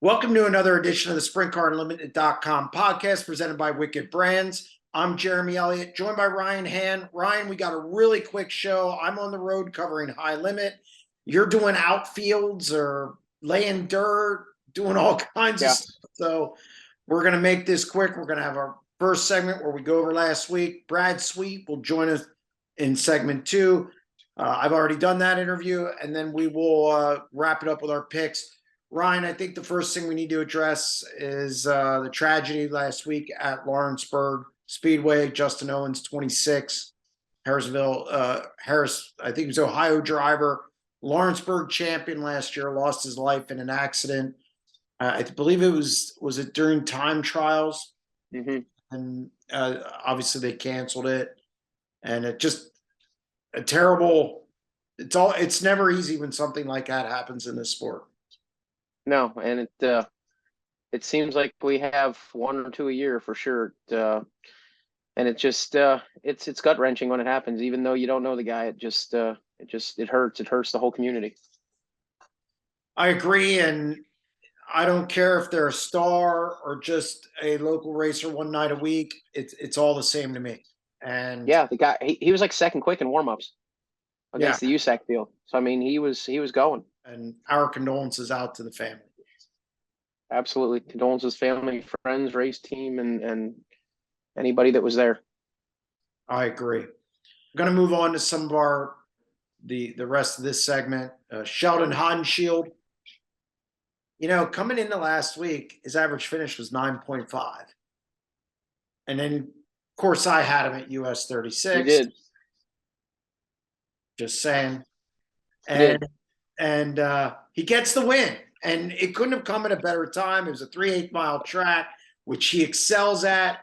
Welcome to another edition of the SprintCarUnlimited.com podcast presented by Wicked Brands. I'm Jeremy Elliott, joined by Ryan Han. Ryan, we got a really quick show. I'm on the road covering high limit. You're doing outfields or laying dirt, doing all kinds of stuff. So we're going to make this quick. We're going to have our first segment where we go over last week. Brad Sweet will join us in segment two. I've already done that interview, and then we will wrap it up with our picks. Ryan, I think the first thing we need to address is the tragedy last week at Lawrenceburg Speedway. Justin Owens, 26, Harris, I think he was Ohio driver, Lawrenceburg champion last year, lost his life in an accident. I believe it was it during time trials? Mm-hmm. And obviously they canceled it. And it just a terrible, it's never easy when something like that happens in this sport. No, and it seems like we have one or two a year for sure. And it just it's gut wrenching when it happens, even though you don't know the guy. It hurts. It hurts the whole community. I agree, and I don't care if they're a star or just a local racer one night a week. It's all the same to me. And yeah, the guy he was like second quick in warm-ups against the USAC field. So I mean, he was going. And our condolences out to the family. Absolutely, condolences, family, friends, race team, and anybody that was there. I agree. I'm going to move on to some of the rest of this segment. Sheldon Hodenshield. You know, coming into last week, his average finish was 9.5. And then, of course, I had him at US 36. You did. Just saying. And he gets the win. And it couldn't have come at a better time. It was a 3/8 mile track, which he excels at.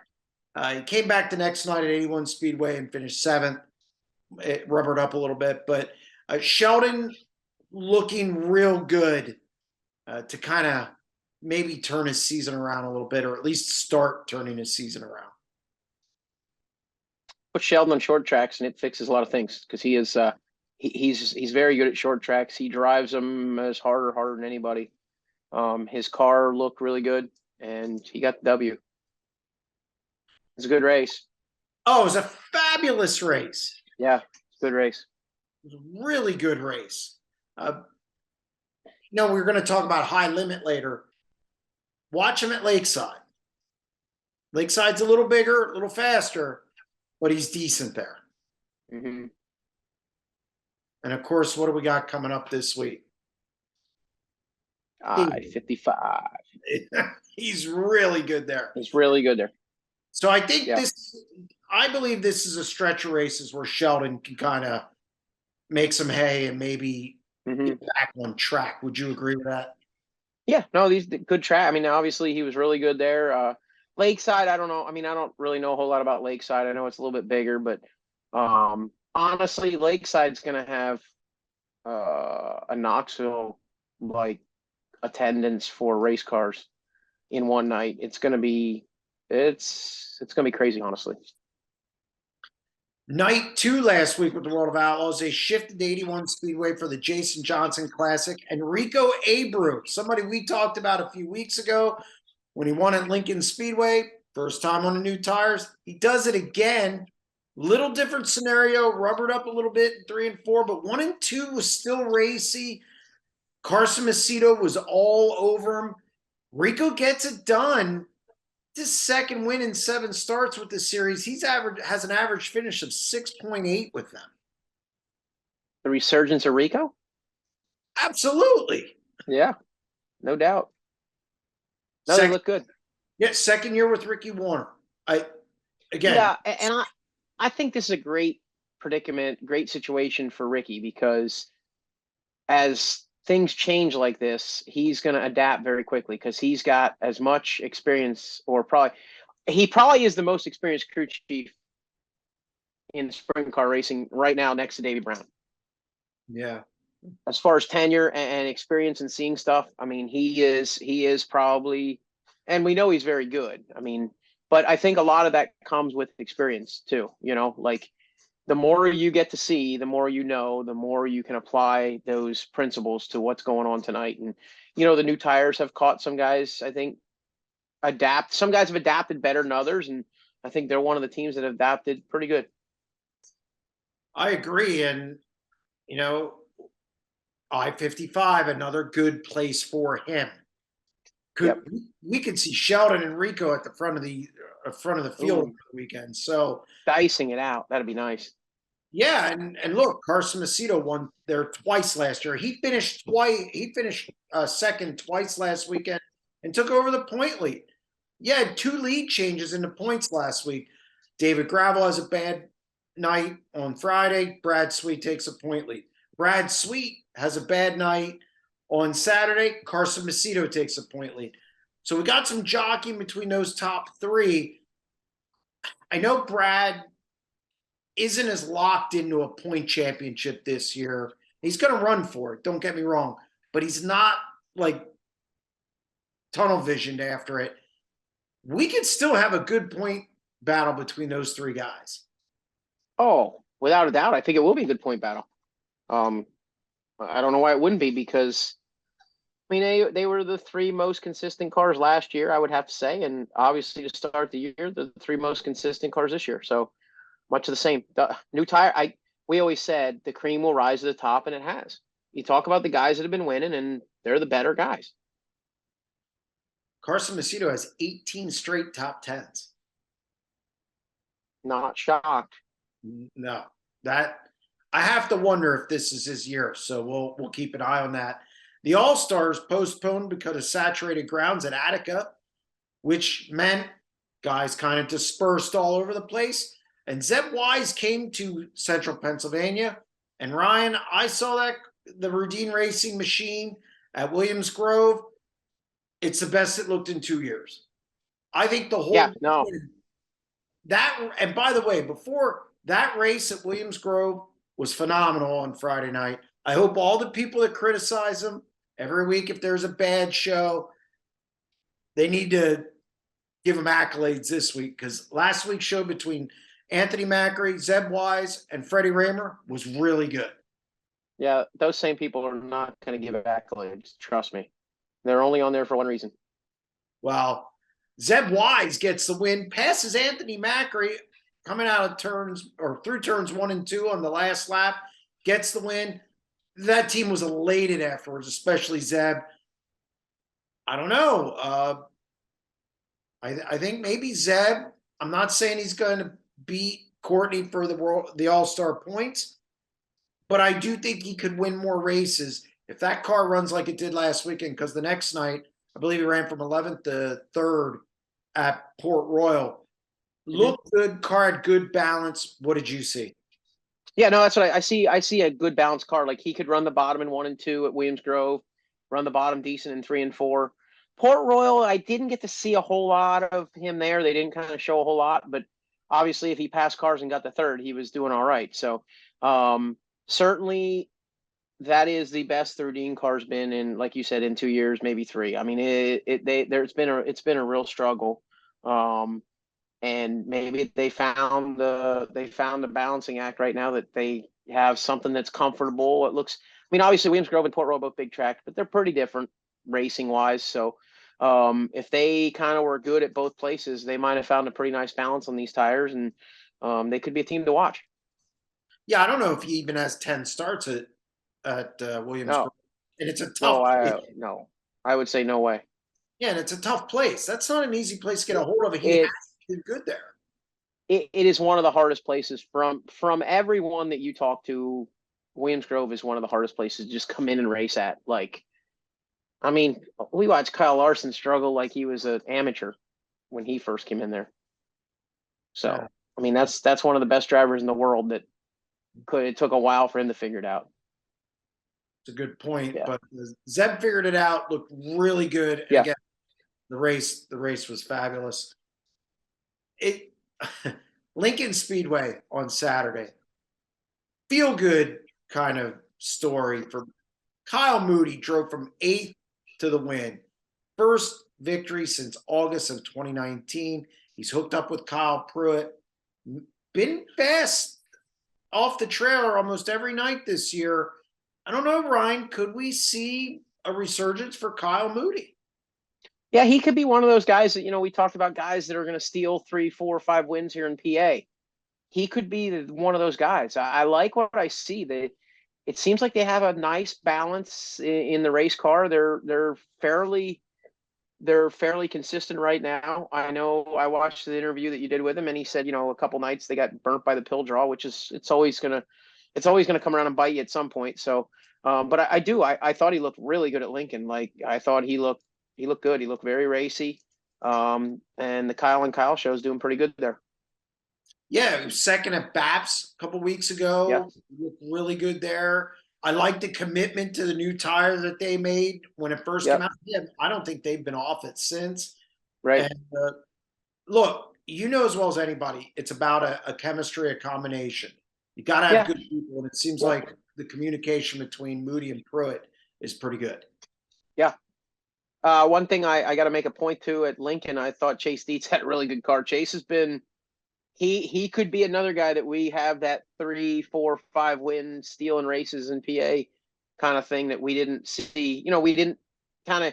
He came back the next night at 81 Speedway and finished seventh. It rubbered up a little bit. But Sheldon looking real good to kind of maybe turn his season around a little bit, or at least start turning his season around. Put Sheldon on short tracks, and it fixes a lot of things because he is he's very good at short tracks. He drives them as harder than anybody. His car looked really good, and he got the W. It's a good race. Oh, it was a fabulous race. Yeah, it's a good race. It was a really good race. We're going to talk about high limit later. Watch him at Lakeside. Lakeside's a little bigger, a little faster, but he's decent there. Mm-hmm. And of course, what do we got coming up this week? I-55. He's really good there. He's really good there. So I think I believe this is a stretch of races where Sheldon can kind of make some hay and maybe get back on track. Would you agree with that? Yeah, no, these good track. I mean, obviously he was really good there. Lakeside, I don't know. I mean, I don't really know a whole lot about Lakeside. I know it's a little bit bigger, but honestly, Lakeside's going to have a Knoxville like attendance for race cars in one night. It's going to be crazy, honestly. Night 2 last week with the World of Outlaws, they shifted to 81 Speedway for the Jason Johnson Classic. And Rico Abreu, somebody we talked about a few weeks ago when he won at Lincoln Speedway, first time on the new tires. He does it again. Little different scenario, rubbered up a little bit in 3 and 4, but 1 and 2 was still racy. Carson Macedo was all over him. Rico gets it done. His second win in 7 starts with the series. Has an average finish of 6.8 with them. The resurgence of Rico? Absolutely. Yeah, no doubt. No, they look good. Yeah, second year with Ricky Warner. Yeah, and I think this is a great predicament, great situation for Ricky, because as things change like this, he's going to adapt very quickly because he's got as much experience, or he probably is the most experienced crew chief in sprint car racing right now, next to Davey Brown. Yeah. As far as tenure and experience and seeing stuff, I mean, he is probably, and we know he's very good. I mean, but I think a lot of that comes with experience too, like the more you get to see, the more you know, the more you can apply those principles to what's going on tonight. And the new tires have caught some guys, I think, adapt. Some guys have adapted better than others, and I think they're one of the teams that have adapted pretty good. I agree. And, I-55, another good place for him. Yep. We could see Sheldon and Rico at the front of the field Ooh, over the weekend. So dicing it out. That'd be nice. yeah, and look, Carson Macedo won there twice last year. He finished twice. He finished second twice last weekend and took over the point lead. Yeah, had 2 lead changes in the points last week. David Gravel has a bad night on Friday. Brad Sweet takes a point lead. Brad Sweet has a bad night on Saturday. Carson Macedo takes a point lead. So we got some jockeying between those top 3. I know Brad isn't as locked into a point championship this year. He's going to run for it. Don't get me wrong, but he's not like tunnel visioned after it. We could still have a good point battle between those 3 guys. Oh, without a doubt, I think it will be a good point battle. I don't know why it wouldn't be, because I mean they were the 3 most consistent cars last year, I would have to say, and obviously to start the year, the 3 most consistent cars this year. So much of the same. The new tire. We always said the cream will rise to the top, and it has. You talk about the guys that have been winning, and they're the better guys. Carson Macedo has 18 straight top 10s. Not shocked. No, that I have to wonder if this is his year. So we'll keep an eye on that. The All Stars postponed because of saturated grounds at Attica, which meant guys kind of dispersed all over the place. And Zeb Wise came to Central Pennsylvania. And Ryan, I saw that the Rudine Racing machine at Williams Grove. It's the best it looked in 2 years. I think the whole that, and by the way, before that race at Williams Grove was phenomenal on Friday night. I hope all the people that criticize them every week, if there's a bad show, they need to give them accolades this week, because last week's show between Anthony Macri, Zeb Wise, and Freddie Raymer was really good. Yeah, those same people are not going to give accolades. Trust me. They're only on there for one reason. Well, Zeb Wise gets the win, passes Anthony Macri coming out of turns or through turns 1 and 2 on the last lap, gets the win. That team was elated afterwards, especially Zeb. I don't know. I think maybe Zeb. I'm not saying he's going to beat Courtney for the All-Star points, but I do think he could win more races if that car runs like it did last weekend, because the next night, I believe he ran from 11th to 3rd at Port Royal. Looked good, car had good balance. What did you see? Yeah, no, that's what I see. I see a good balanced car. Like, he could run the bottom in 1 and 2 at Williams Grove, run the bottom decent in 3 and 4. Port Royal, I didn't get to see a whole lot of him there. They didn't kind of show a whole lot, but obviously if he passed cars and got the 3rd, he was doing all right. So certainly that is the best the Rudine car's been in, like you said, in 2 years, maybe 3. I mean, it's been a real struggle. And maybe they found the balancing act right now, that they have something that's comfortable. It looks, I mean, obviously Williams Grove and Port Royal both big tracks, but they're pretty different racing wise. So if they kind of were good at both places, they might have found a pretty nice balance on these tires, and they could be a team to watch. Yeah, I don't know if he even has 10 starts at Williams No, Grove. And it's a tough no, I would say no way. Yeah, and it's a tough place. That's not an easy place to get a hold of. He has to do good there. It is one of the hardest places from everyone that you talk to. Williams Grove is one of the hardest places to just come in and race at. Like, I mean, we watched Kyle Larson struggle like he was an amateur when he first came in there. So, Yeah. I mean, that's one of the best drivers in the world that it took a while for him to figure it out. It's a good point, Yeah. but Zeb figured it out, looked really good. And Yeah. again, the race was fabulous. Lincoln Speedway on Saturday. Feel good kind of story for Kyle Moody. Drove from 8th to the win. First victory since August of 2019. He's hooked up with Kyle Pruitt. Been fast off the trailer almost every night this year. I don't know, Ryan, could we see a resurgence for Kyle Moody? Yeah, he could be one of those guys that, we talked about guys that are going to steal 3, 4, 5 wins here in PA. He could be one of those guys. I like what I see. It seems like they have a nice balance in the race car. They're fairly consistent right now. I know I watched the interview that you did with him, and he said, a couple nights they got burnt by the pill draw, which is it's always gonna come around and bite you at some point. So, but I thought he looked really good at Lincoln. Like I thought he looked good. He looked very racy. And the Kyle and Kyle show is doing pretty good there. Yeah, he was second at BAPS a couple weeks Yeah, ago. He looked really good there. I like the commitment to the new tire that they made when it first came yep, out. Yeah, I don't think they've been off it since. right. And look, you know as well as anybody, it's about a chemistry, a combination. You got to have Yeah, good people, and it seems yeah, like the communication between Moody and Pruitt is pretty good. yeah. One thing I got to make a point to at Lincoln, I thought Chase Dietz had a really good car. Chase has been he could be another guy that we have that 3, 4, 5 win stealing races in PA kind of thing that we didn't see. We didn't kind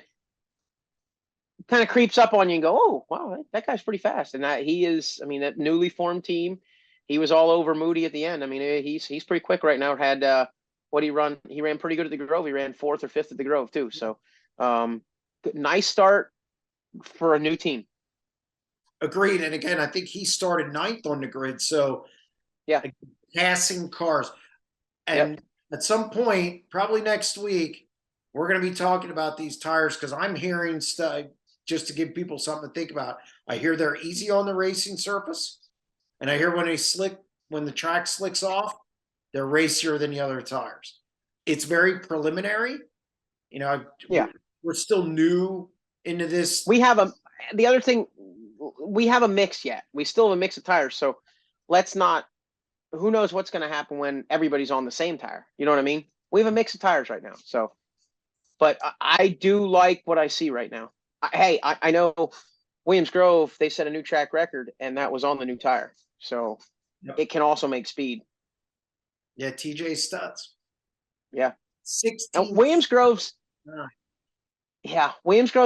of creeps up on you and go, oh wow, that guy's pretty fast. And that he is. I mean, that newly formed team, he was all over Moody at the end. I mean, he's pretty quick right now. Had what he run? He ran pretty good at the Grove. He ran 4th or 5th at the Grove too. So nice start for a new team. Agreed. And again, I think he started ninth on the grid. So Yeah. passing cars. Yep. And at some point, probably next week, we're going to be talking about these tires because I'm hearing stuff just to give people something to think about. I hear they're easy on the racing surface, and I hear when the track slicks off, they're racier than the other tires. It's very preliminary. Yeah. We're still new into this. The other thing, we have a mix yet. We still have a mix of tires. So let's not, who knows what's going to happen when everybody's on the same tire. You know what I mean? We have a mix of tires right now. So, but I do like what I see right now. I know Williams Grove, they set a new track record and that was on the new tire. So Yep. it can also make speed. Yeah, TJ Studs. Yeah. 16. And Williams Grove's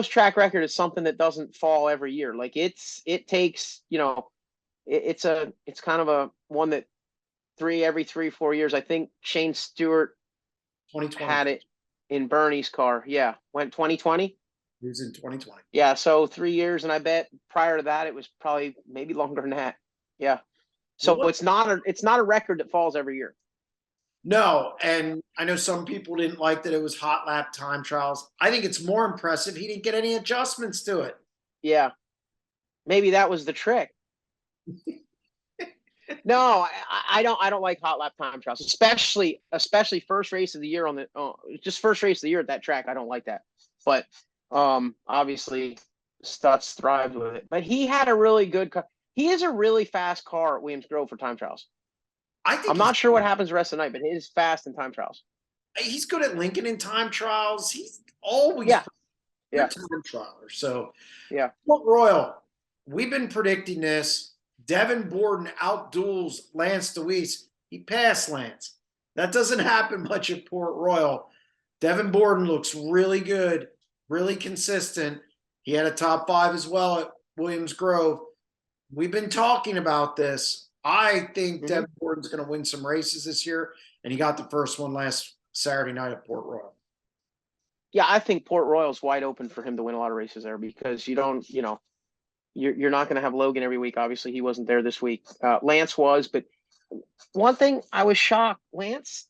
track record is something that doesn't fall every year. Like it takes, it's kind of a one that every 3, 4 years. I think Shane Stewart 2020. had it in Bernie's car. Yeah. Went 2020. He was in 2020. Yeah. So 3 years. And I bet prior to that, it was probably maybe longer than that. Yeah. So it's not a record that falls every year. No, and I know some people didn't like that it was hot lap time trials. I think it's more impressive he didn't get any adjustments to it. Yeah. Maybe that was the trick. No, I don't like hot lap time trials, especially first race of the year just first race of the year at that track. I don't like that. But obviously Stutz thrived with it. But he had a really good car. He is a really fast car at Williams Grove for time trials. I'm not sure what happens the rest of the night, but he is fast in time trials. He's good at Lincoln in time trials. He's always yeah. time trialer. So yeah. Port Royal, we've been predicting this. Devin Borden outduels Lance DeWeese. He passed Lance. That doesn't happen much at Port Royal. Devin Borden looks really good, really consistent. He had a top 5 as well at Williams Grove. We've been talking about this. I think Devin Borden's going to win some races this year, and he got the first one last Saturday night at Port Royal. Yeah, I think Port Royal's wide open for him to win a lot of races there because you're not going to have Logan every week. Obviously, he wasn't there this week. Lance was, but one thing I was shocked, Lance.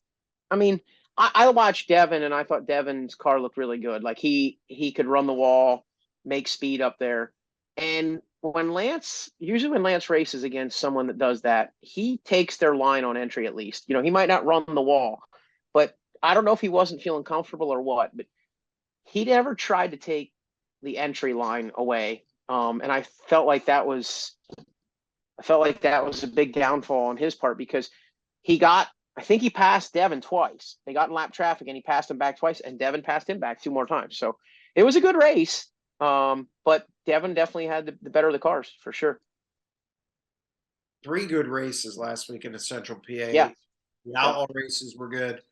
I mean, I watched Devin, and I thought Devin's car looked really good. Like he could run the wall, make speed up there, and usually when Lance races against someone that does that, he takes their line on entry at least. He might not run the wall, but I don't know if he wasn't feeling comfortable or what, but he never tried to take the entry line away. And I felt like that was a big downfall on his part because I think he passed Devin twice. They got in lap traffic and he passed him back twice, and Devin passed him back 2 more times. So it was a good race. But Devin definitely had the better of the cars for sure. 3 good races last week in the Central PA. Yeah. The outlaw races were good.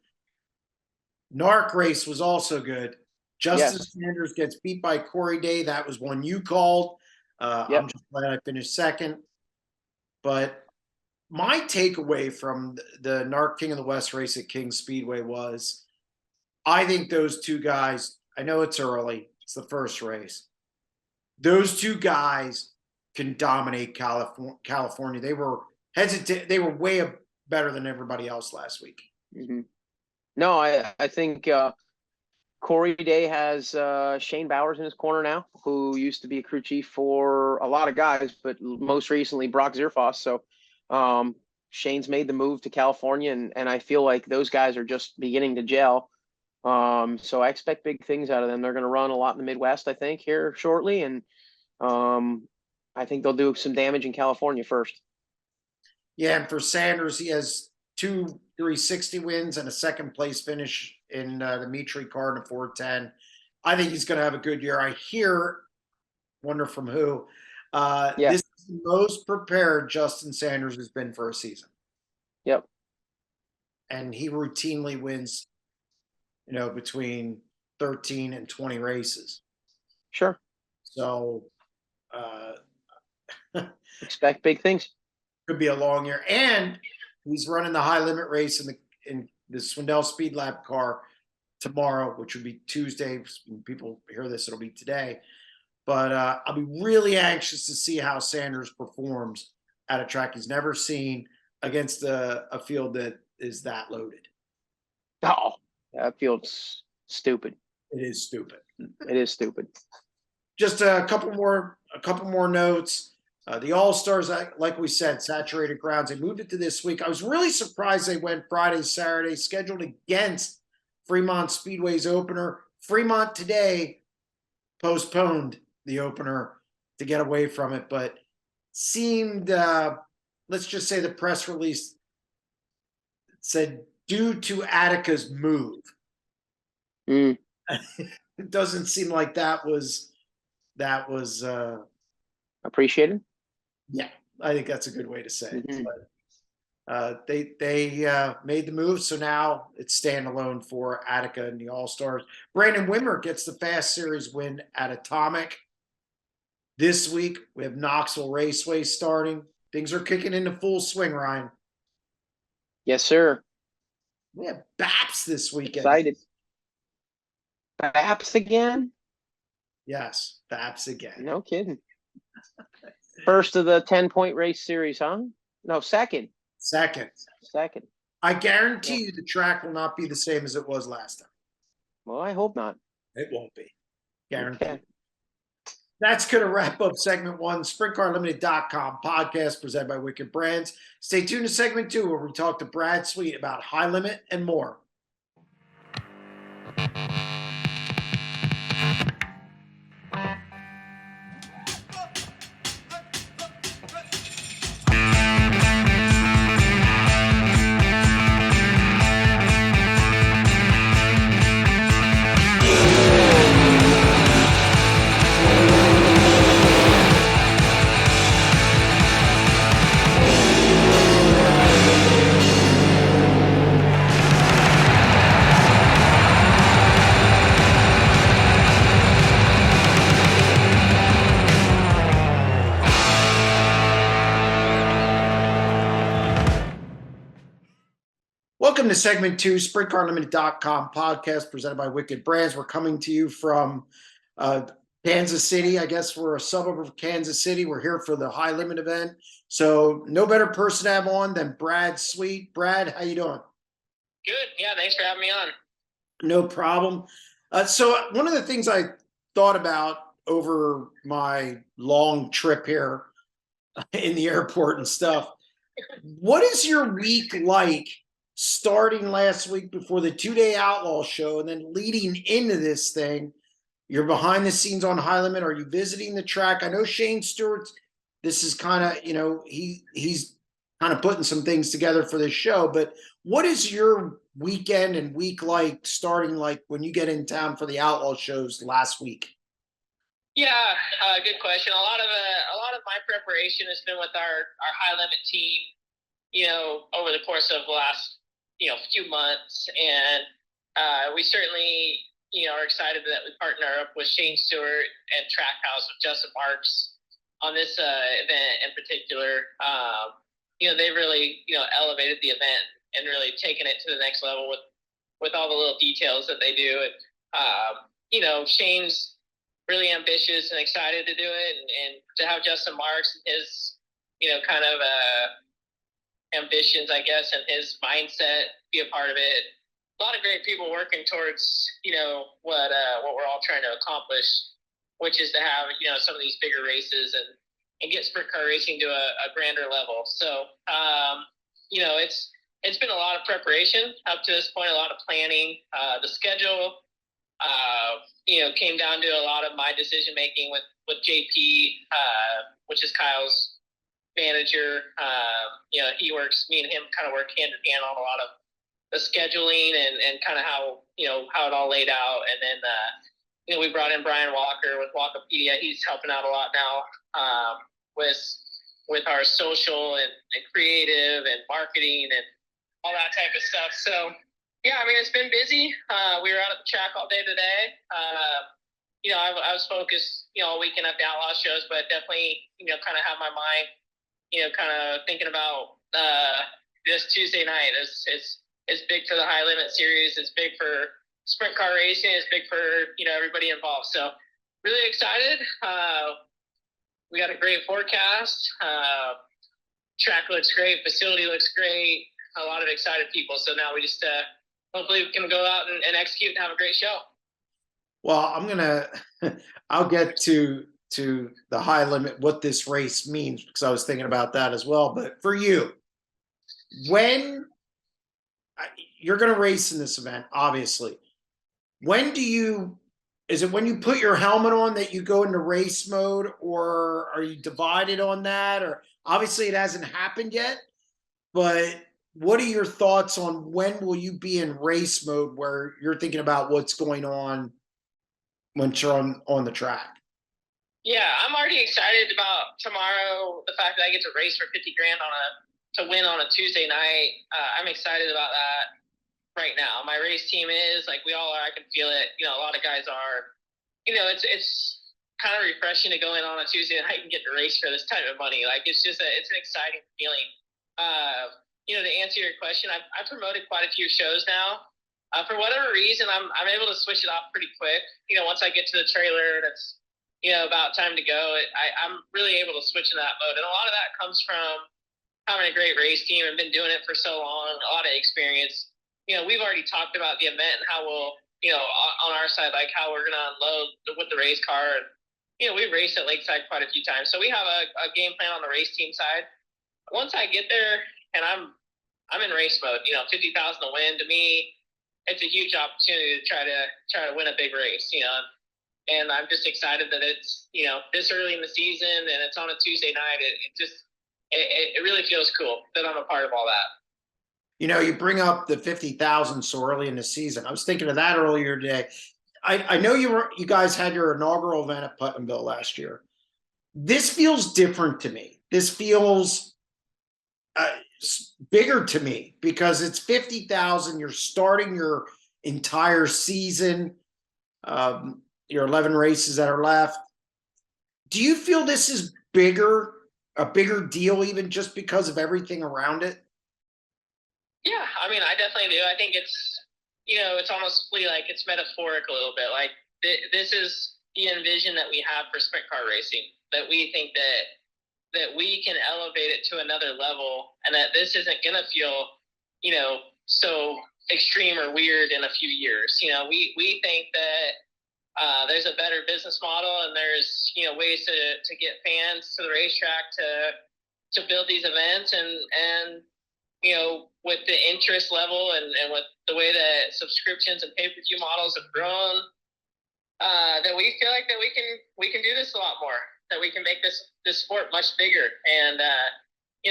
NARC race was also good. Justin Yes. Sanders gets beat by Corey Day. That was one you called. I'm Yep. just glad I finished second. But my takeaway from the NARC King of the West race at King Speedway was I think those two guys, I know it's early, it's the first race. Those two guys can dominate California. They were hesitant, they were way better than everybody else last week. Mm-hmm. No, I think Corey Day has Shane Bowers in his corner now, who used to be a crew chief for a lot of guys, but most recently Brock Zierfoss. So Shane's made the move to California, and I feel like those guys are just beginning to gel. So I expect big things out of them. They're going to run a lot in the Midwest, I think, here shortly, and I think they'll do some damage in California first. Yeah, and for Sanders, he has 2 360 wins and a second place finish in the Mitri car in a 410. I think he's going to have a good year. I hear, wonder from who, Yeah. this is the most prepared Justin Sanders has been for a season. Yep. And he routinely wins, between 13 and 20 races. Sure. So expect big things. Could be a long year. And he's running the high limit race in the Swindell Speed Lab car tomorrow, which would be Tuesday. When people hear this, it'll be today. But I'll be really anxious to see how Sanders performs at a track he's never seen against a field that is that loaded. Oh, that field's stupid. It is stupid. It is stupid. Just a couple more notes. The All-Stars, like we said, saturated grounds. They moved it to this week. I was really surprised they went Friday, Saturday, scheduled against Fremont Speedway's opener. Fremont today postponed the opener to get away from it, but seemed, let's just say the press release said, due to Attica's move. It doesn't seem like that was appreciated. Yeah, I think that's a good way to say it. Mm-hmm. But, they made the move, so now it's standalone for Attica and the All-Stars. Brandon Wimmer gets the Fast Series win at Atomic. This week, we have Knoxville Raceway starting. Things are kicking into full swing, Ryan. Yes, sir. We have BAPS this weekend. Excited. BAPS again? Yes, BAPS again. No kidding. First of the 10-point race series, huh? No, second. Second. I guarantee you the track will not be the same as it was last time. Well, I hope not. It won't be. Guaranteed. Okay. That's going to wrap up segment 1, SprintCarLimited.com podcast presented by Wicked Brands. Stay tuned to segment 2, where we talk to Brad Sweet about high limit and more. Welcome to segment 2, SprintCarLimited.com podcast presented by Wicked Brands. We're coming to you from Kansas City. I guess we're a suburb of Kansas City. We're here for the high limit event. So no better person to have on than Brad Sweet. Brad, how you doing? Good. Yeah, thanks for having me on. No problem. So one of the things I thought about over my long trip here in the airport and stuff, what is your week like starting last week before the 2-day Outlaw show and then leading into this thing? You're behind the scenes on high limit. Are you visiting the track? I know Shane Stewart's, this is kind of, he's kind of putting some things together for this show, but what is your weekend and week like starting like when you get in town for the Outlaw shows last week? Yeah, good question. A lot of my preparation has been with our high limit team, over the course of the last few months, and we certainly are excited that we partner up with Shane Stewart and Trackhouse with Justin Marks on this event in particular. They really elevated the event and really taken it to the next level with all the little details that they do. And Shane's really ambitious and excited to do it, and to have Justin Marks and his kind of ambitions, I guess, and his mindset be a part of it. A lot of great people working towards what we're all trying to accomplish, which is to have some of these bigger races and get sprint car racing to a grander level. So it's been a lot of preparation up to this point, a lot of planning. The schedule came down to a lot of my decision making with JP, which is Kyle's manager. Me and him kind of work hand in hand on a lot of the scheduling and kind of how it all laid out. And then we brought in Brian Walker with Walkopedia. He's helping out a lot now with our social and creative and marketing and all that type of stuff. So yeah, I mean, it's been busy. We were out at the track all day today. I was focused all weekend at the Outlaw shows, but definitely kind of have my mind kind of thinking about this Tuesday night. It's big for the High Limit Series. It's big for sprint car racing. It's big for everybody involved. So really excited. We got a great forecast. Track looks great. Facility looks great. A lot of excited people. So now we just hopefully we can go out and execute and have a great show. Well, I'll get to the High Limit, what this race means, because I was thinking about that as well. But for you, when you're going to race in this event, obviously, is it when you put your helmet on that you go into race mode, or are you divided on that? Or obviously it hasn't happened yet, but what are your thoughts on when will you be in race mode where you're thinking about what's going on once you're on the track? Yeah, I'm already excited about tomorrow. The fact that I get to race for 50 grand to win on a Tuesday night. I'm excited about that right now. My race team is, like we all are. I can feel it. A lot of guys are. It's kind of refreshing to go in on a Tuesday night and get to race for this type of money. Like it's an exciting feeling. To answer your question, I've promoted quite a few shows now. For whatever reason, I'm able to switch it off pretty quick. Once I get to the trailer, that's about time to go. I'm really able to switch in that mode, and a lot of that comes from having a great race team and been doing it for so long, a lot of experience. We've already talked about the event and how we'll, on our side, like how we're going to unload with the race car. And, we've raced at Lakeside quite a few times. So we have a game plan on the race team side. Once I get there and I'm in race mode, 50,000 to win, to me, it's a huge opportunity to try to win a big race, and I'm just excited that it's, this early in the season and it's on a Tuesday night. It really feels cool that I'm a part of all that. You bring up the 50,000 so early in the season. I was thinking of that earlier today. I know you guys had your inaugural event at Putnamville last year. This feels different to me. This feels bigger to me because it's 50,000. You're starting your entire season, your 11 races that are left. Do you feel this is a bigger deal, even just because of everything around it? Yeah, I mean, I definitely do. I think it's almost like it's metaphoric a little bit. Like this is the envision that we have for sprint car racing, that we think that we can elevate it to another level, and that this isn't going to feel, so extreme or weird in a few years. We think that there's a better business model, and there's, ways to get fans to the racetrack to build these events, and with the interest level and with the way that subscriptions and pay-per-view models have grown, that we feel like that we can do this a lot more, that we can make this sport much bigger. And,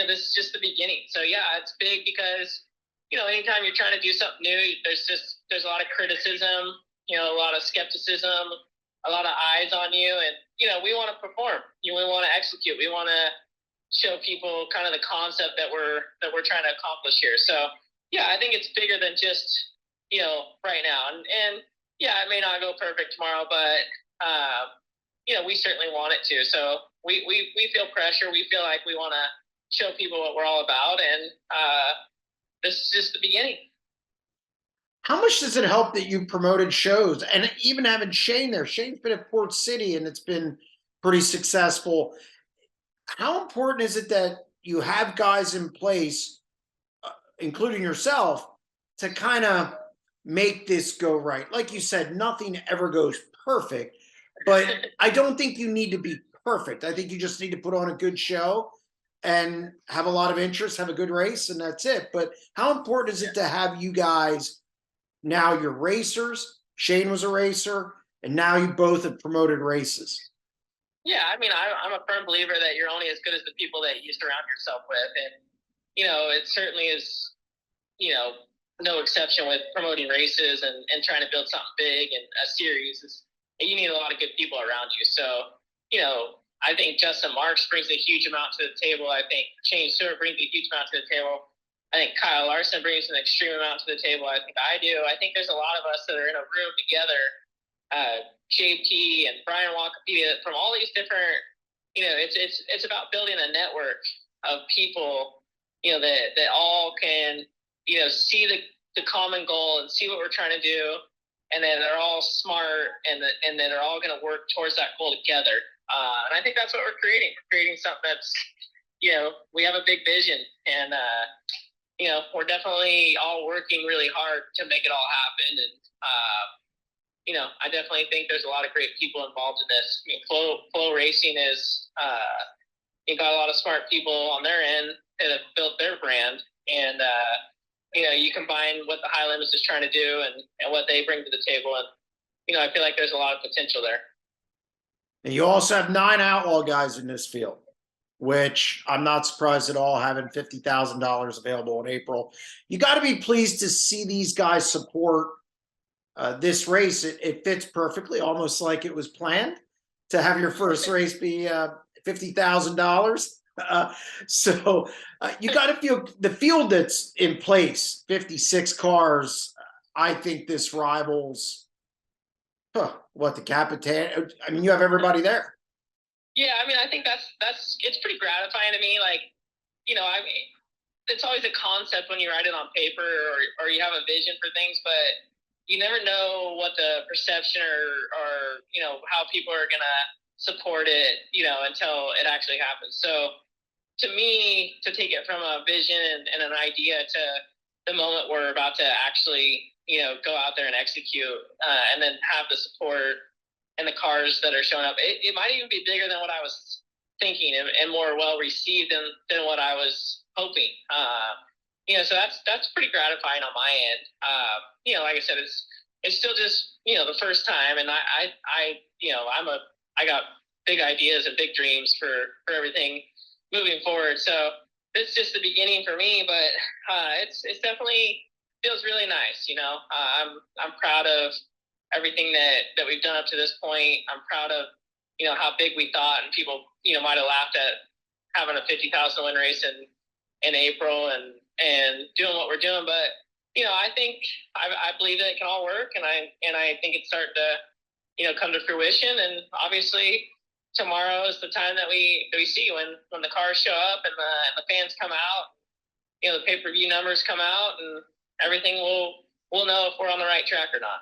this is just the beginning. So yeah, it's big because, anytime you're trying to do something new, there's a lot of criticism, a lot of skepticism, a lot of eyes on you. And, we want to perform, we want to execute. We want to show people kind of the concept that we're trying to accomplish here. So, yeah, I think it's bigger than just, right now. And yeah, it may not go perfect tomorrow, but, we certainly want it to. So we feel pressure. We feel like we want to show people what we're all about. And this is just the beginning. How much does it help that you promoted shows and even having Shane there? Shane's been at Port City and it's been pretty successful. How important is it that you have guys in place, including yourself, to kind of make this go right? Like you said, nothing ever goes perfect, but I don't think you need to be perfect. I think you just need to put on a good show and have a lot of interest, have a good race, and that's it. But how important is it to have you guys now? You're racers. Shane was a racer, and now you both have promoted races. Yeah, I mean, I'm a firm believer that you're only as good as the people that you surround yourself with. And, it certainly is, no exception with promoting races and trying to build something big and a series. You need a lot of good people around you. So, I think Justin Marks brings a huge amount to the table. I think Shane Stewart brings a huge amount to the table. I think Kyle Larson brings an extreme amount to the table. I think I do. I think there's a lot of us that are in a room together, JP and Brian Wakapedia, from all these different, it's about building a network of people, that all can, see the common goal and see what we're trying to do. And then they're all smart and then they're all going to work towards that goal together. And I think that's what we're creating. We're creating something that's, we have a big vision and, we're definitely all working really hard to make it all happen. And, I definitely think there's a lot of great people involved in this. I mean, Flow Racing is, you got a lot of smart people on their end that have built their brand. And, you combine what the High Limits is trying to do and what they bring to the table. And, I feel like there's a lot of potential there. And you also have 9 outlaw guys in this field, which I'm not surprised at all, having $50,000 available in April. You got to be pleased to see these guys support this race. It fits perfectly, almost like it was planned to have your first race be $50,000. So you got to feel the field that's in place, 56 cars. I think this rivals what the Capitan. I mean, you have everybody there. Yeah, I mean, I think it's pretty gratifying to me. Like, I mean, it's always a concept when you write it on paper or you have a vision for things, but you never know what the perception or how people are gonna support it, until it actually happens. So to me, to take it from a vision and an idea to the moment we're about to actually, go out there and execute, and then have the support and the cars that are showing up, it might even be bigger than what I was thinking and more well received than what I was hoping. So that's pretty gratifying on my end. Like I said, it's still just, the first time, and I got big ideas and big dreams for everything moving forward. So it's just the beginning for me, but it's definitely feels really nice. I'm proud of everything that we've done up to this point. I'm proud of, how big we thought, and people, might have laughed at having a 50,000 win race in April and doing what we're doing. But, I think I believe that it can all work, and I think it's starting to, come to fruition. And obviously tomorrow is the time that we see when the cars show up and the fans come out, the pay-per-view numbers come out, and everything we'll know if we're on the right track or not.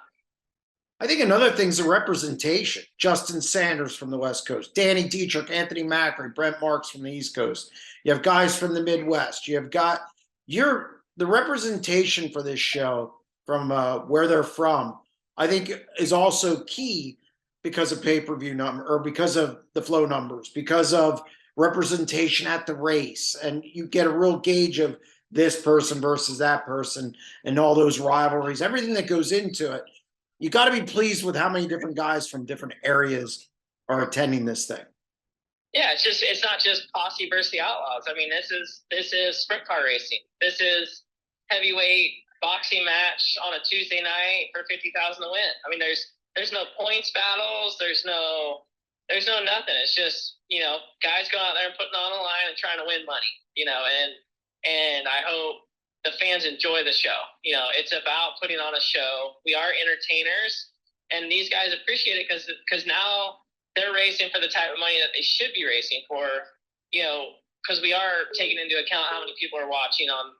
I think another thing is the representation. Justin Sanders from the West Coast, Danny Dietrich, Anthony Macri, Brent Marks from the East Coast. You have guys from the Midwest. You have got the representation for this show from where they're from. I think is also key because of pay-per-view number, or because of the flow numbers, because of representation at the race, and you get a real gauge of this person versus that person and all those rivalries, everything that goes into it. You got to be pleased with how many different guys from different areas are attending this thing. Yeah, it's not just Posse versus the Outlaws. I mean, this is sprint car racing. This is heavyweight boxing match on a Tuesday night for 50,000 to win. I mean, there's no points battles. There's no nothing. It's just, guys going out there and putting on a line and trying to win money, and I hope, the fans enjoy the show. You know, it's about putting on a show. We are entertainers, and these guys appreciate it because now they're racing for the type of money that they should be racing for. You know, because we are taking into account how many people are watching on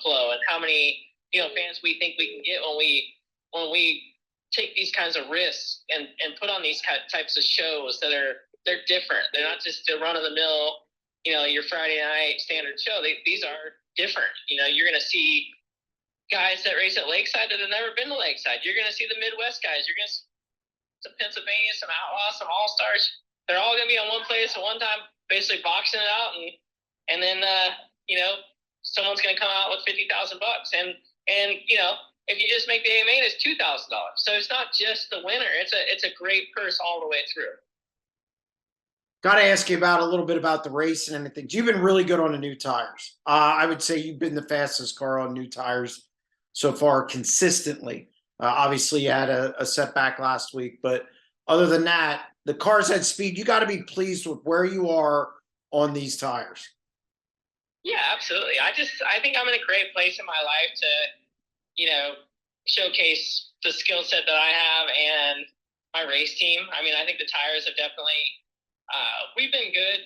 Flow and how many fans we think we can get when we take these kinds of risks and put on these types of shows that they're different. They're not just a run of the mill, your Friday night standard show. These are different. You're going to see guys that race at Lakeside that have never been to Lakeside. You're going to see the Midwest guys. You're going to see some Pennsylvania, some Outlaws, some All-Stars. They're all going to be on one place at one time, basically boxing it out, and then someone's going to come out with $50,000, and if you just make the A main, it's $2,000. So it's not just the winner; it's a great purse all the way through. Got to ask you about a little bit about the race and everything. You've been really good on the new tires. I would say you've been the fastest car on new tires so far consistently. Obviously, you had a setback last week, but other than that, the car's had speed. You got to be pleased with where you are on these tires. Yeah, absolutely. I think I'm in a great place in my life to, showcase the skill set that I have and my race team. I mean, I think the tires have definitely, we've been good,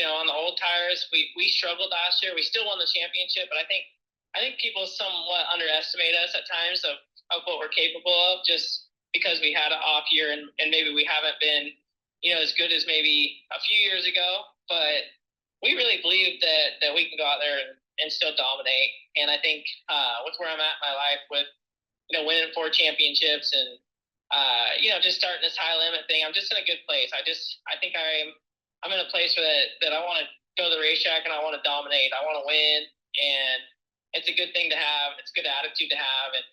on the old tires. We struggled last year. We still won the championship, but I think people somewhat underestimate us at times of what we're capable of just because we had an off year and maybe we haven't been, as good as maybe a few years ago, but we really believe that we can go out there and still dominate. And I think with where I'm at in my life with, winning 4 championships and, just starting this high limit thing, I'm just in a good place. I think I'm in a place that I want to go to the racetrack and I want to dominate. I want to win, and it's a good thing to have. It's a good attitude to have. And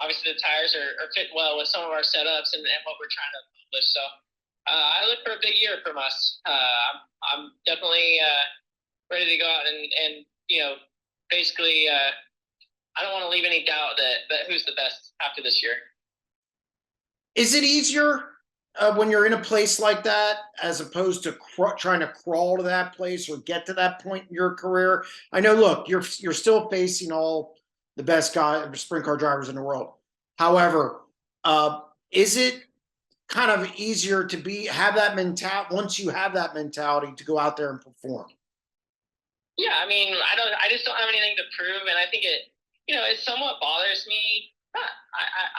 obviously the tires are fit well with some of our setups and what we're trying to accomplish. So I look for a big year from us. I'm definitely ready to go out and basically I don't want to leave any doubt that who's the best after this year. Is it easier when you're in a place like that as opposed to trying to crawl to that place or get to that point in your career? I know, look, you're still facing all the best sprint car drivers in the world. However, is it kind of easier to have that mentality once you have that mentality to go out there and perform? Yeah, I mean, I just don't have anything to prove, and I think it somewhat bothers me.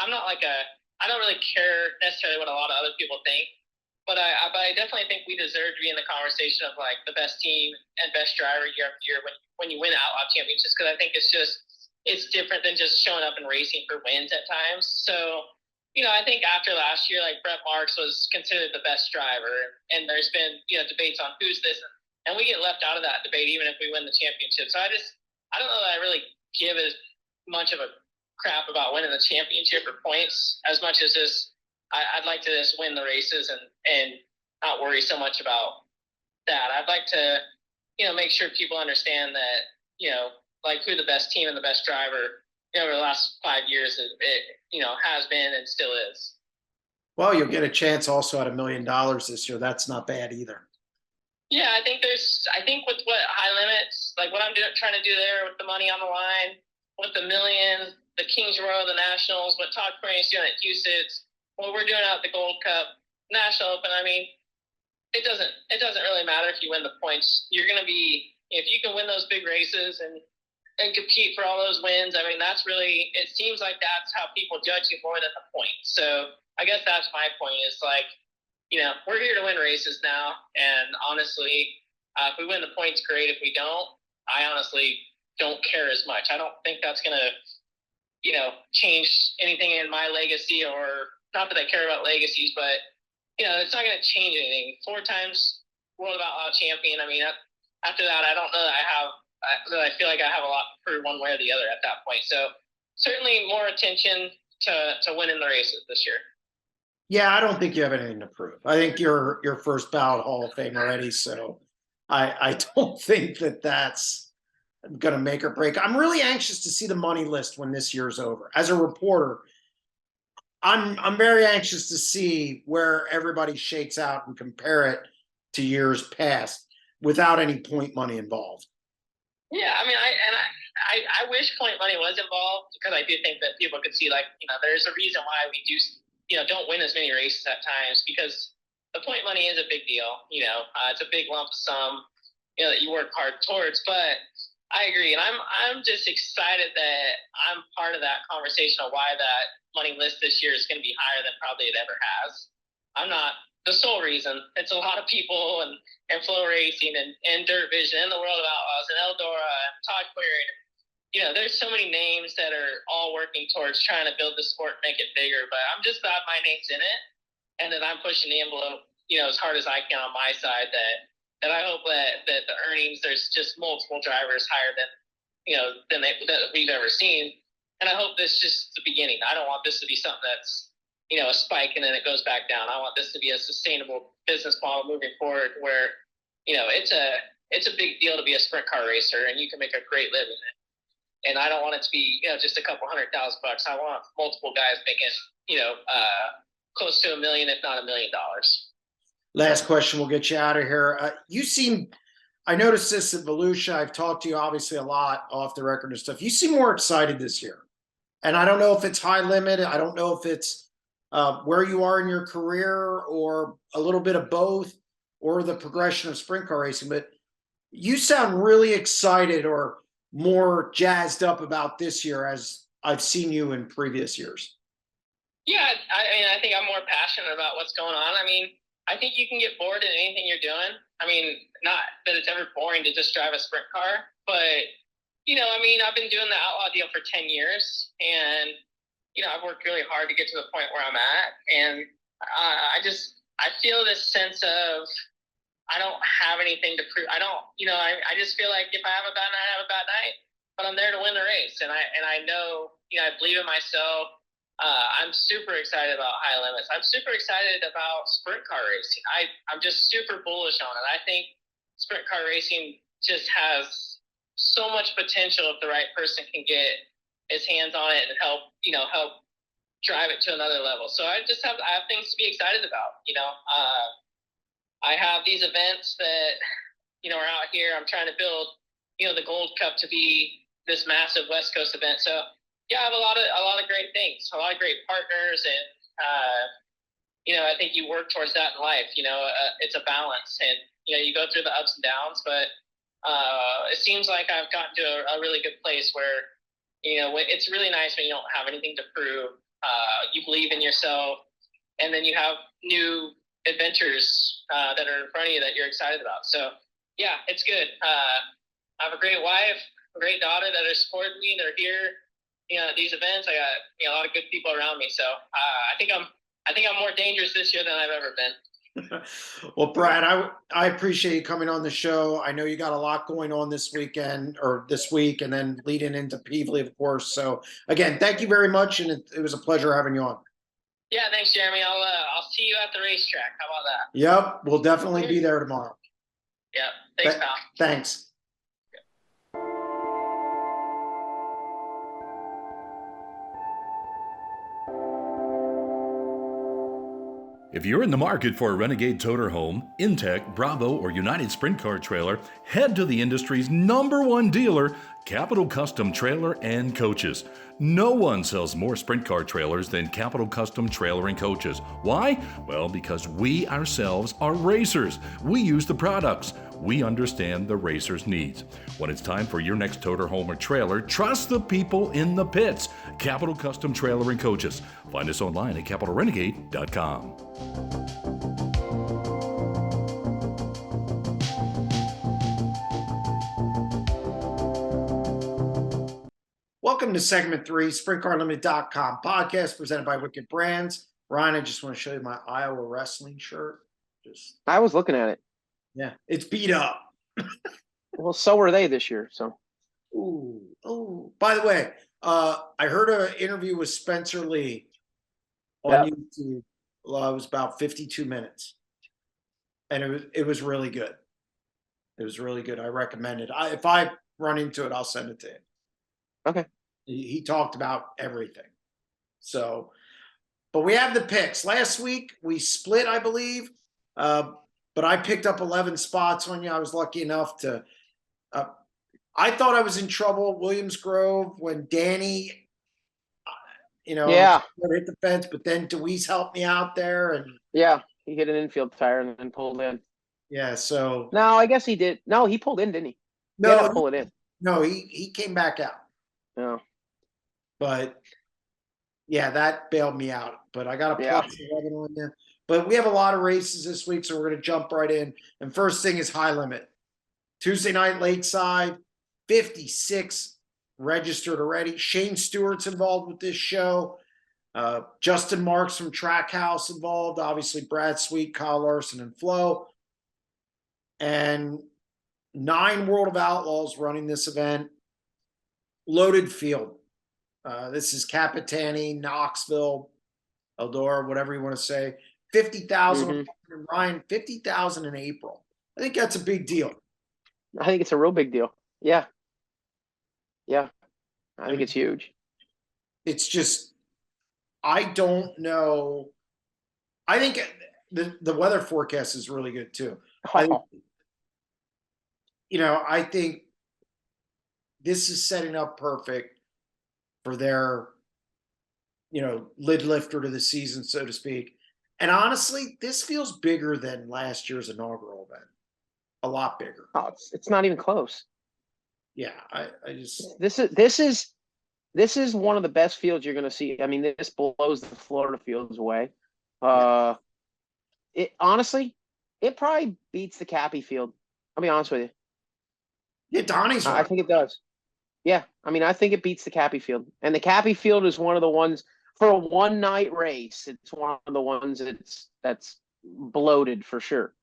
I'm not like I don't really care necessarily what a lot of other people think, but I definitely think we deserve to be in the conversation of like the best team and best driver year after year when you win outlaw championships, because I think it's different than just showing up and racing for wins at times. So, I think after last year, like Brett Marks was considered the best driver, and there's been debates on who's this, and we get left out of that debate even if we win the championship. So I don't know that I really give as much of a crap about winning the championship or points as much as I'd like to just win the races and not worry so much about that. I'd like to, make sure people understand that, like who the best team and the best driver, over the last 5 years, has been and still is. Well, you'll get a chance also at $1 million this year. That's not bad either. Yeah, I think with what high limits, like what I'm trying to do there with the money on the line, with the millions, the Kings Royal, the Nationals, what Todd Crane is doing at Huset's, what we're doing out at the Gold Cup, National Open. I mean, it doesn't really matter if you win the points. You're going to be, if you can win those big races and compete for all those wins. I mean, it seems like that's how people judge you more than the points. So I guess that's my point is like, we're here to win races now. And honestly, if we win the points, great. If we don't, I honestly don't care as much. I don't think that's going to, change anything in my legacy, or not that I care about legacies, but, it's not going to change anything. 4 times World Outlaw champion. I mean, after that, I don't know that I feel like I have a lot to prove one way or the other at that point. So certainly more attention to winning the races this year. Yeah, I don't think you have anything to prove. I think you're first ballot Hall of Fame already. So I don't think that's going to make or break. I'm really anxious to see the money list when this year's over. As a reporter, I'm very anxious to see where everybody shakes out and compare it to years past without any point money involved. Yeah, I mean, I I wish point money was involved, because I do think that people could see, like, there's a reason why we do, don't win as many races at times, because the point money is a big deal. It's a big lump sum, that you work hard towards. But I agree, and I'm just excited that I'm part of that conversation of why that money list this year is going to be higher than probably it ever has. I'm not the sole reason. It's a lot of people and Flow Racing and Dirt Vision and the World of Outlaws and Eldora and Todd Query. There's so many names that are all working towards trying to build the sport, make it bigger. But I'm just glad my name's in it, and that I'm pushing the envelope, as hard as I can on my side. That I hope that the earnings, there's just multiple drivers higher than that we've ever seen. And I hope this is just the beginning. I don't want this to be something that's a spike and then it goes back down. I want this to be a sustainable business model moving forward, where it's a big deal to be a sprint car racer, and you can make a great living. And I don't want it to be just a couple $100,000. I want multiple guys making close to $1 million, if not $1 million. Last question, we'll get you out of here. I noticed this at Volusia. I've talked to you obviously a lot off the record and stuff. You seem more excited this year. And I don't know if it's high limit. I don't know if it's where you are in your career, or a little bit of both, or the progression of sprint car racing. But you sound really excited or more jazzed up about this year as I've seen you in previous years. Yeah, I think I'm more passionate about what's going on. I think you can get bored in anything you're doing. Not that it's ever boring to just drive a sprint car, but I've been doing the Outlaw deal for 10 years, and I've worked really hard to get to the point where I'm at, and I feel this sense of I don't have anything to prove. I just feel like if I have a bad night, I have a bad night, but I'm there to win the race, and I know, I believe in myself. I'm super excited about high limits. I'm super excited about sprint car racing. I'm just super bullish on it. I think sprint car racing just has so much potential if the right person can get his hands on it and help drive it to another level. So I have things to be excited about. I have these events that, are out here. I'm trying to build, the Gold Cup to be this massive West Coast event. So yeah, I have a lot of great things, a lot of great partners, and I think you work towards that in life. It's a balance, and you go through the ups and downs, but it seems like I've gotten to a really good place where it's really nice when you don't have anything to prove. You believe in yourself, and then you have new adventures that are in front of you that you're excited about. So yeah, it's good. I have a great wife, a great daughter that are supporting me. They're here. At these events, I got a lot of good people around me. So I think I'm more dangerous this year than I've ever been. Well, Brad, I appreciate you coming on the show. I know you got a lot going on this weekend or this week, and then leading into Peevely, of course. So again, thank you very much, and it was a pleasure having you on. Yeah, thanks, Jeremy. I'll see you at the racetrack. How about that? Yep, we'll definitely be there tomorrow. Yeah, thanks, pal. Thanks. If you're in the market for a Renegade toter home, Intech, Bravo, or United Sprint Car Trailer, head to the industry's #1 dealer, Capital Custom Trailer and Coaches. No one sells more sprint car trailers than Capital Custom Trailer and Coaches. Why? Well, because we ourselves are racers. We use the products. We understand the racer's needs. When it's time for your next toter home or trailer, trust the people in the pits. Capital Custom Trailer and Coaches. Find us online at capitalrenegade.com. Welcome to segment 3, SprintCarLimited.com podcast presented by Wicked Brands. Ryan, I just want to show you my Iowa wrestling shirt. I was looking at it. Yeah, it's beat up. Well, so were they this year. So. Ooh. By the way, I heard an interview with Spencer Lee on YouTube. Well, it was about 52 minutes, and it was really good. It was really good. I recommend it. If I run into it, I'll send it to him. Okay. He talked about everything. So, but we have the picks. Last week we split, I believe, but I picked up 11 spots on you. I was lucky enough to I thought I was in trouble at Williams Grove when Danny, Yeah, hit the fence, but then Deweese helped me out there, and yeah. He hit an infield tire and then pulled in. yeah, so No, I guess he did. No, he pulled in, didn't he? He had no, to pull it in. no, he came back out, No. but yeah, that bailed me out. But I got a Yeah. plus 11 on you. But we have a lot of races this week, so we're going to jump right in. And first thing is high limit. Tuesday night, Lakeside, 56 registered already. Shane Stewart's involved with this show. Justin Marks from Trackhouse involved. Obviously, Brad Sweet, Kyle Larson, and Flo. And 9 World of Outlaws running this event. Loaded field. This is Capitani, Knoxville, Eldora, whatever you want to say. 50,000 Mm-hmm. Ryan, 50,000 in April. I think that's a big deal. I think it's a real big deal. Yeah. Yeah. I think it's huge. It's just, I don't know. I think the weather forecast is really good too. I think, I think this is setting up perfect for their, lid lifter to the season, so to speak. And honestly, this feels bigger than last year's inaugural event. A lot bigger. Oh, it's not even close. Yeah, I just This is one of the best fields you're going to see. I mean, this blows the Florida fields away. It honestly, it probably beats the Cappy field. I'll be honest with you. yeah, Donnie's I right. think it does. Yeah, I mean, I think it beats the Cappy field, and the Cappy field is one of the ones for a one night race. It's one of the ones that's bloated for sure.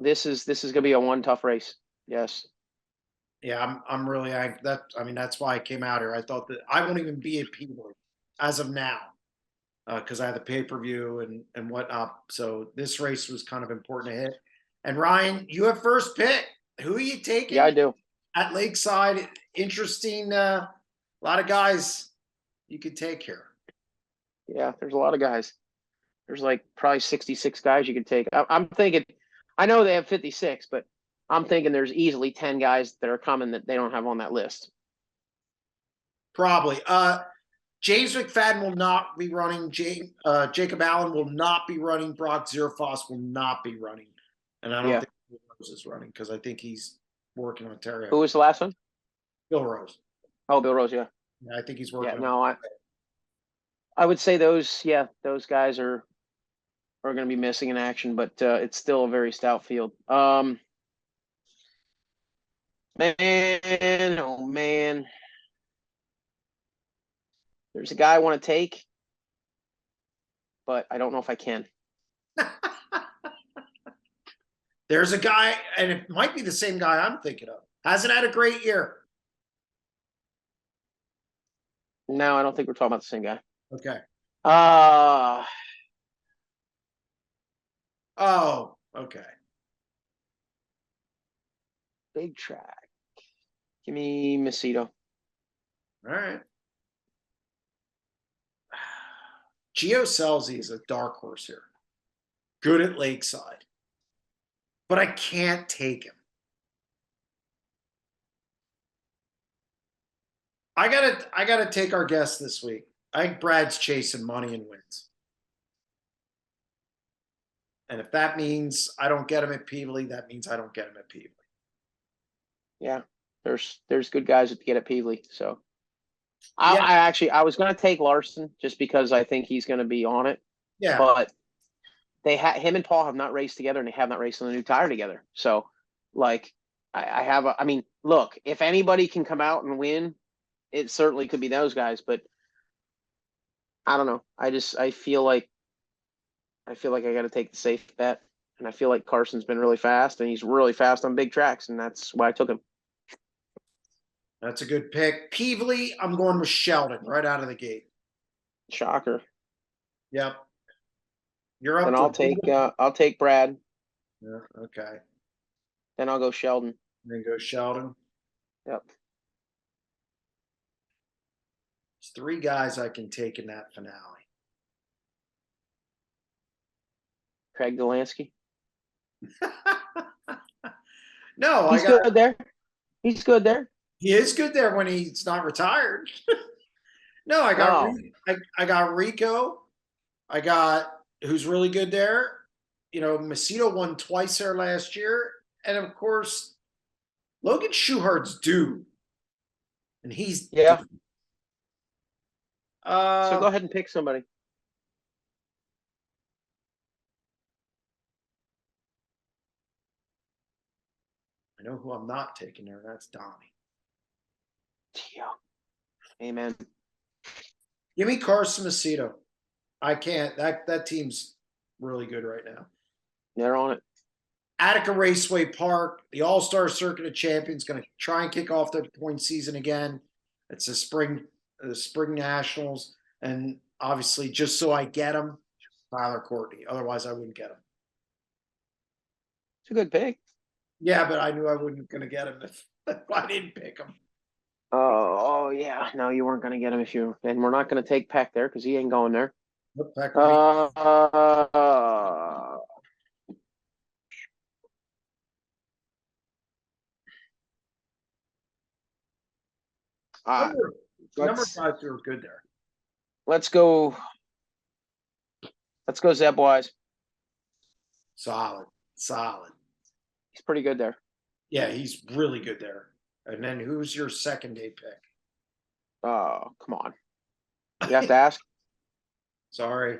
This is going to be a one tough race. Yes. Yeah, I'm really that's why I came out here. I thought that I won't even be at Peabody as of now because I had the pay per view and whatnot. So this race was kind of important to hit. And Ryan, you have first pick. Who are you taking? Yeah, I do. At Lakeside, interesting. A lot of guys you could take here. Yeah, there's a lot of guys. There's like probably 66 guys you could take. I'm thinking, I know they have 56, but I'm thinking there's easily 10 guys that are coming that they don't have on that list. Probably. James McFadden will not be running. Jacob Allen will not be running. Brock Zerfoss will not be running. And I don't think Bill Rose is running because I think he's working on Ontario. Who was the last one? Bill Rose. Oh, Bill Rose, yeah. Yeah, I think he's working. Yeah, no, I would say those guys are going to be missing in action, but it's still a very stout field. Man, oh man. There's a guy I want to take, but I don't know if I can. There's a guy, and it might be the same guy I'm thinking of. Hasn't had a great year. No, I don't think we're talking about the same guy. Okay. Oh, okay. Big track. Give me Macedo. All right. Gio Selzy is a dark horse here. Good at Lakeside. But I can't take him. I gotta take our guest this week. I think Brad's chasing money and wins. And if that means I don't get him at Peabody, that means I don't get him at Peabody. Yeah, there's good guys that get at Peabody. So I was going to take Larson just because I think he's going to be on it. Yeah. But him and Paul have not raced together, and they have not raced on a new tire together. So, like, I mean, look, if anybody can come out and win, it certainly could be those guys. But I don't know. I feel like I got to take the safe bet, and I feel like Carson's been really fast, and he's really fast on big tracks, and that's why I took him. That's a good pick. Peabody, I'm going with Sheldon right out of the gate. Shocker. Yep. You're up. Then I'll take Brad. Yeah, okay. Then I'll go Sheldon. Then go Sheldon. Yep. There's 3 guys I can take in that finale. Craig Delansky. No, He's good there. He's good there. he is good there when he's not retired. No, I got Oh, I got Rico. I got who's really good there. You know, Macedo won twice there last year, and of course, Logan Schuhart's due, and he's due. yeah. So go ahead and pick somebody. I know who I'm not taking there. That's Donnie. Yeah. Amen. Give me Carson Macedo. I can't. That team's really good right now. They're on it. Attica Raceway Park, the All-Star Circuit of Champions, going to try and kick off their point season again. It's the spring nationals, and obviously, just so I get them, Tyler Courtney. Otherwise, I wouldn't get him. It's a good pick. Yeah, but I knew I wasn't going to get him if I didn't pick him. Oh yeah. No, you weren't gonna get him if you. And we're not gonna take Peck there because he ain't going there. Look back at me. Uh, Number let's 5 are good there. let's go. Let's go Zeb Wise. Solid. He's pretty good there. Yeah, he's really good there. And then who's your second day pick? Oh, come on. You have to ask. Sorry.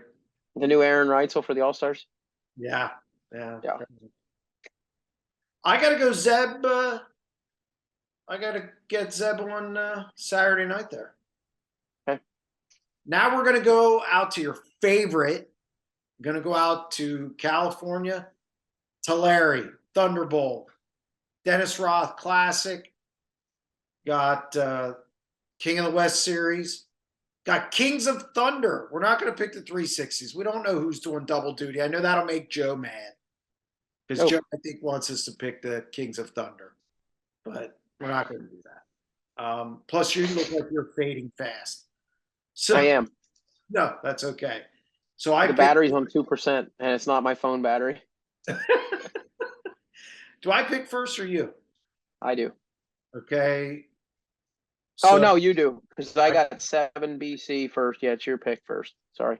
The new Aaron Reitzel for the All Stars. Yeah. Yeah. I got to go Zeb. I got to get Zeb on Saturday night there. Okay. Now we're going to go out to your favorite. We're going to go out to California. Tulare, Thunderbolt, Dennis Roth Classic. Got King of the West Series. Got Kings of Thunder. We're not going to pick the 360s. We don't know who's doing double duty. I know that'll make Joe mad. Because Joe, I think, wants us to pick the Kings of Thunder. But we're not going to do that. Plus, you look like you're fading fast. So, I am. No, that's okay. So the battery's on 2%, and it's not my phone battery. Do I pick first or you? I do. Okay. So, oh, no, you do. Because I got 7 BC first. Yeah, it's your pick first. Sorry.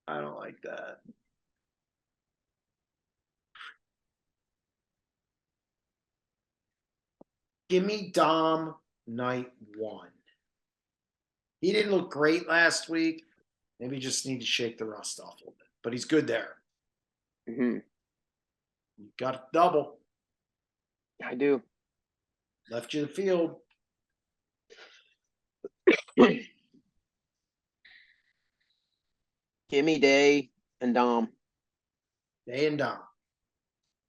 I don't like that. Give me Dom night 1. He didn't look great last week. Maybe you just need to shake the rust off a little bit. But he's good there. Mm-hmm. You got a double. I do. Left you the field. Give me Day and Dom. Day and Dom.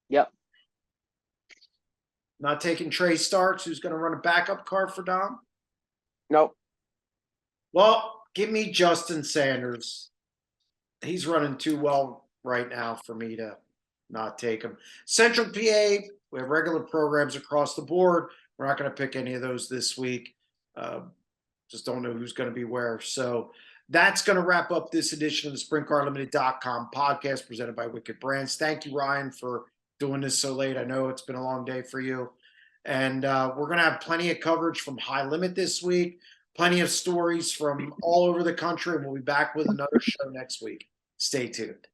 Yep. Not taking Trey Starks, who's going to run a backup car for Dom? Nope. Well, give me Justin Sanders. He's running too well right now for me to not take him. Central PA, we have regular programs across the board. We're not going to pick any of those this week. Just don't know who's going to be where. So that's going to wrap up this edition of the SprintCarLimited.com podcast presented by Wicked Brands. Thank you, Ryan, for doing this so late. I know it's been a long day for you. And we're going to have plenty of coverage from High Limit this week, plenty of stories from all over the country, and we'll be back with another show next week. Stay tuned.